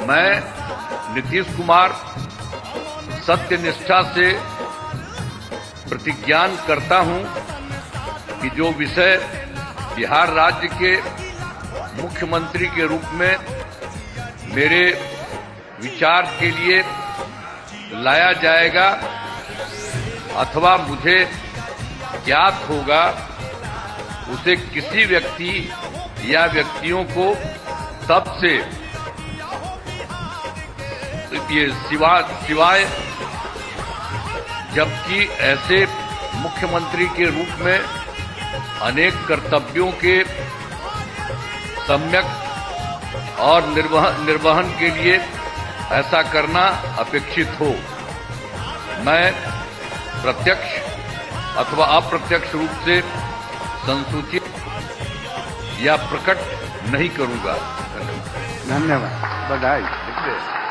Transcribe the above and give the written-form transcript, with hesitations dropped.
मैं नीतीश कुमार सत्य निष्ठा से प्रतिज्ञान करता हूं कि जो विषय बिहार राज्य के मुख्यमंत्री के रूप में मेरे विचार के लिए लाया जाएगा अथवा मुझे ज्ञात होगा, उसे किसी व्यक्ति या व्यक्तियों को तब से ये सिवाय जबकि ऐसे मुख्यमंत्री के रूप में अनेक कर्तव्यों के सम्यक और निर्वहन के लिए ऐसा करना अपेक्षित हो, मैं प्रत्यक्ष अथवा अप्रत्यक्ष रूप से संसूचित या प्रकट नहीं करूंगा। धन्यवाद। बधाई।